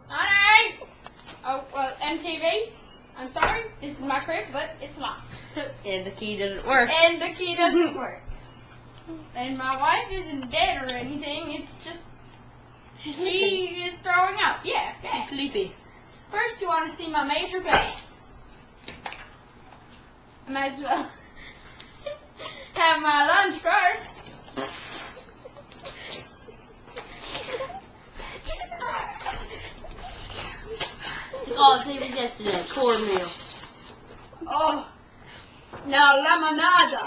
Honey! Oh, well, MTV, I'm sorry, this is my crib, but it's locked. And the key doesn't work. And the key doesn't work. And my wife isn't dead or anything, it's just she is throwing up. Yeah, yeah. She's sleepy. First, you want to see my major bath. I might as well have my lunch first. Oh, same as yesterday. Cornmeal. Oh, now lemonada.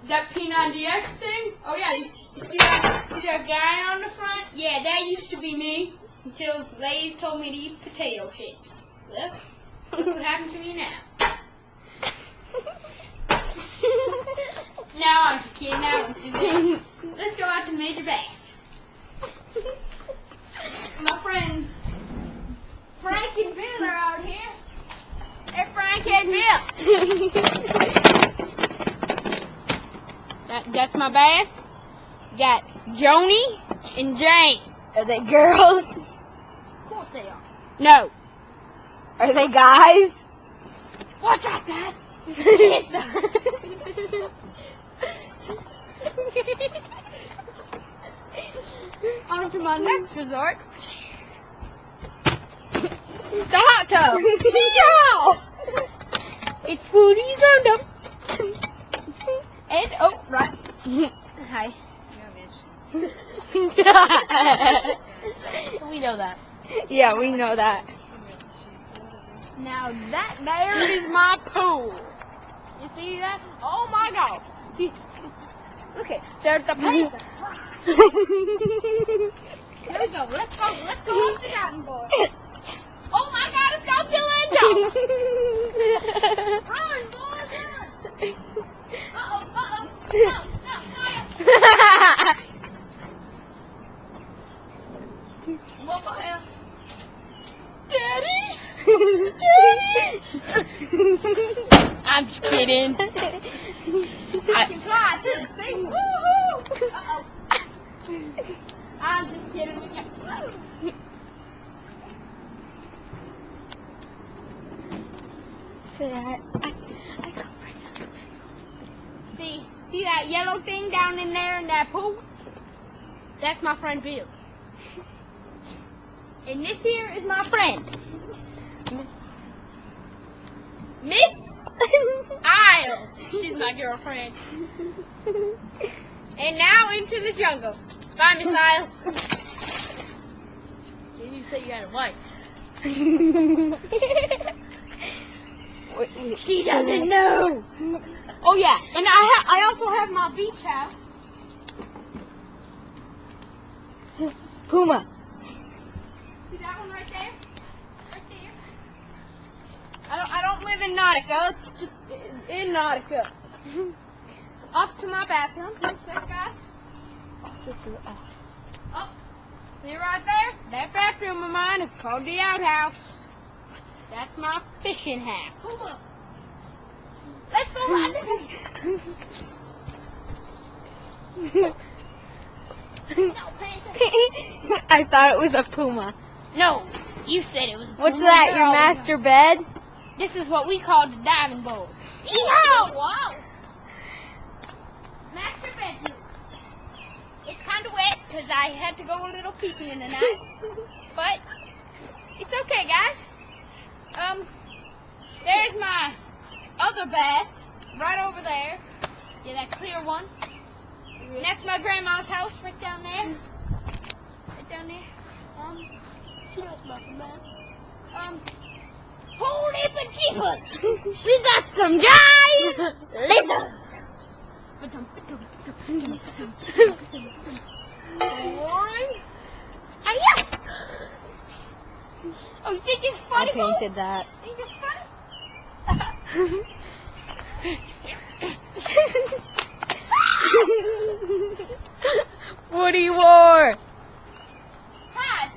That P90X thing? Oh yeah, you see that guy on the front? Yeah, that used to be me until Lay's told me to eat potato chips. Well, look what happened to me now. Now I'm just kidding. Now let's go out to Major Bath. My friends Frank and Bill are out here. Hey, Frank and Bill. That's my bath. Got Joni and Jane. Are they girls? Of course they are. No. Are they guys? Watch out, guys. On to my next resort. The hot tub. Yeah. It's foodie zone up. And, oh, right. Hi. We know that. Yeah, we know that. Now that there is my pool. You see that? Oh my God. See, look at there's the paint. Here we go. Let's go up the diving board. Oh my God, let's go to Angel. Run, boys, run. Uh-oh. No. Mama, Daddy. I'm just kidding. I can fly too. See? Woo-hoo. Uh-oh. I'm just kidding with you. See that yellow thing down in there in that pool? That's my friend Bill. And this here is my friend. Miss Isle. She's my girlfriend. And now into the jungle. Bye, Miss Isle. You say you had a wife. She doesn't know. Oh yeah, and I also have my beach house. Puma. See that one right there? Right there. I don't live in Nautica. It's just in Nautica. Up to my bathroom. One sec, guys. Oh, see right there? That bathroom of mine is called the outhouse. That's my fishing house. Puma. Let's go ride the I thought it was a puma. No, you said it was a What's puma. that, your master bed? This is what we call the diving board. Yeehaw! Wow! Master bedroom. It's kind of wet because I had to go a little pee-pee in the night. But it's okay, guys. There's my other bath right over there. Yeah, that clear one. That's my grandma's house right down there. Right down there. She knows about the bath. Holy bejeepers! We got some giant lizards! Oh, you think it's funny? I painted that. Think it's funny? Woody War. Hi.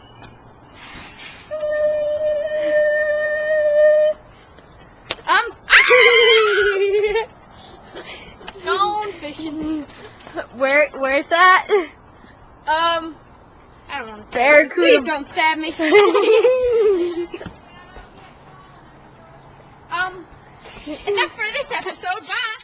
Gone fishing. Where's the that? I don't know. Barracuda. Please don't stab me. Enough for this episode. Bye.